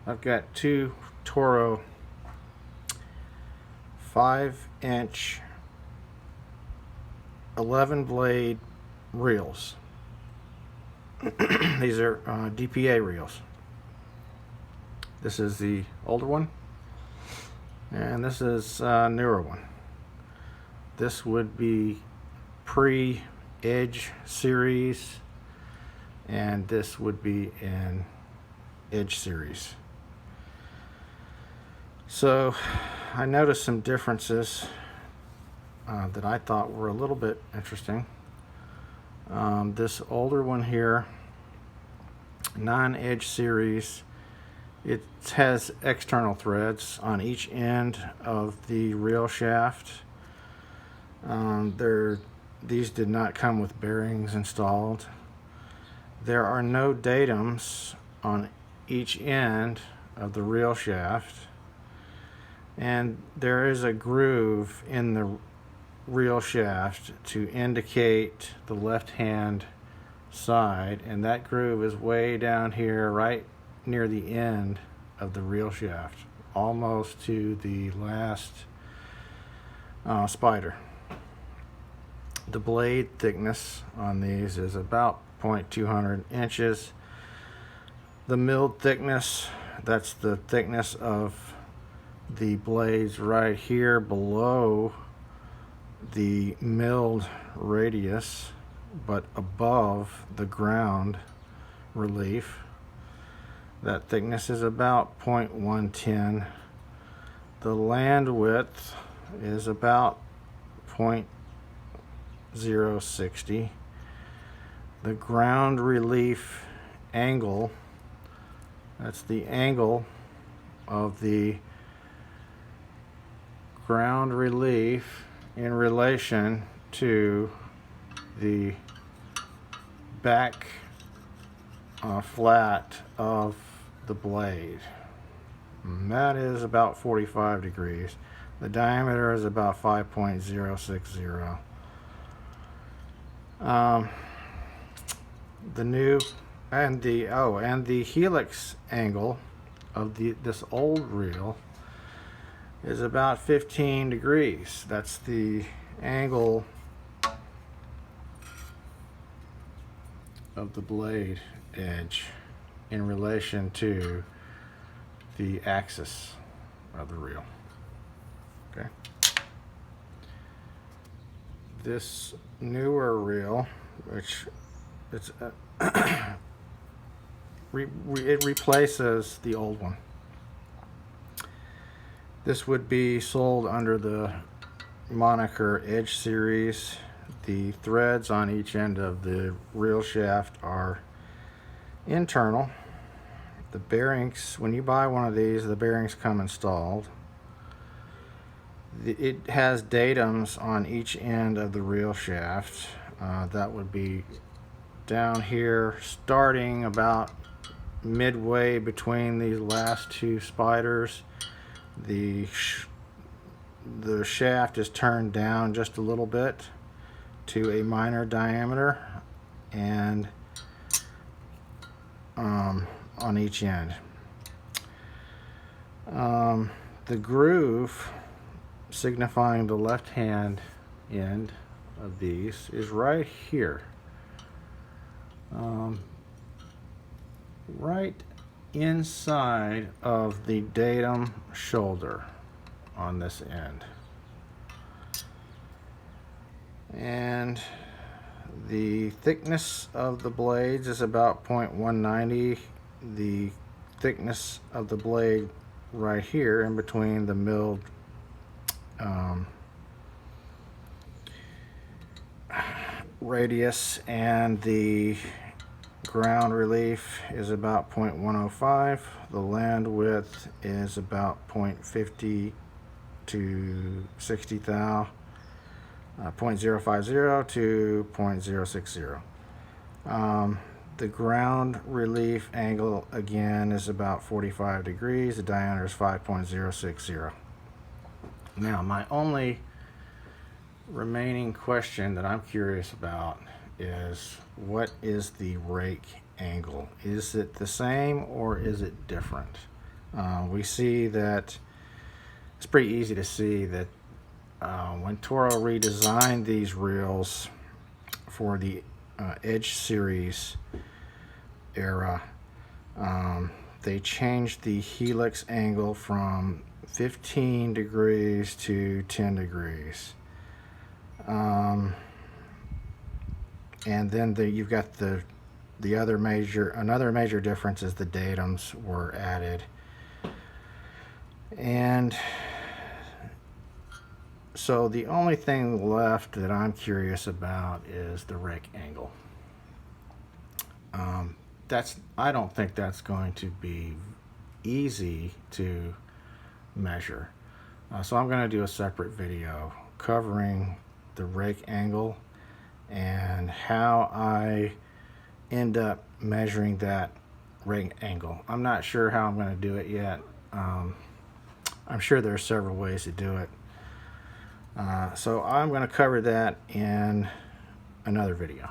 I've got two Toro 5-inch 11 blade reels. These are DPA reels. This is the older one, and this is a newer one. This would be pre-Edge series, and this would be an Edge series. So I noticed some differences that I thought were a little bit interesting. This older one here, non-Edge series, it has external threads on each end of the reel shaft. These did not come with bearings installed. There are no datums on each end of the reel shaft, and there is a groove in the reel shaft to indicate the left hand side, and that groove is way down here right near the end of the reel shaft, almost to the last spider. The blade thickness on these is about 0.200 inches. The milled thickness, that's the thickness of the blades right here below the milled radius, but above the ground relief. That thickness is about 0.110. The land width is about 0.060. The ground relief angle, that's the angle of the ground relief in relation to the back flat of the blade. And that is about 45 degrees. The diameter is about 5.060. The new and the helix angle of this old reel is about 15 degrees. That's the angle of the blade edge in relation to the axis of the reel. Okay. This newer reel, which it replaces the old one. This would be sold under the moniker Edge series. The threads on each end of the reel shaft are internal. The bearings, when you buy one of these, the bearings come installed. It has datums on each end of the reel shaft. That would be down here, starting about midway between these last two spiders. The shaft is turned down just a little bit to a minor diameter, and on each end. The groove signifying the left hand end of these is right here, right inside of the datum shoulder on this end. And the thickness of the blades is about 0.190. The thickness of the blade right here in between the milled radius and the ground relief is about 0.105. The land width is about 0.50 to 60 thou, 0.050 to 0.060. The ground relief angle again is about 45 degrees. The diameter is 5.060. Now, my only remaining question that I'm curious about is, what is the rake angle? Is it the same or is it different? We see that it's pretty easy to see that when Toro redesigned these reels for the Edge series era, they changed the helix angle from 15 degrees to 10 degrees. And then you've got another major difference is the datums were added. And so the only thing left that I'm curious about is the rake angle. I don't think that's going to be easy to measure. So I'm going to do a separate video covering the rake angle and how I end up measuring that rake angle. I'm not sure how I'm going to do it yet. I'm sure there are several ways to do it. So I'm going to cover that in another video.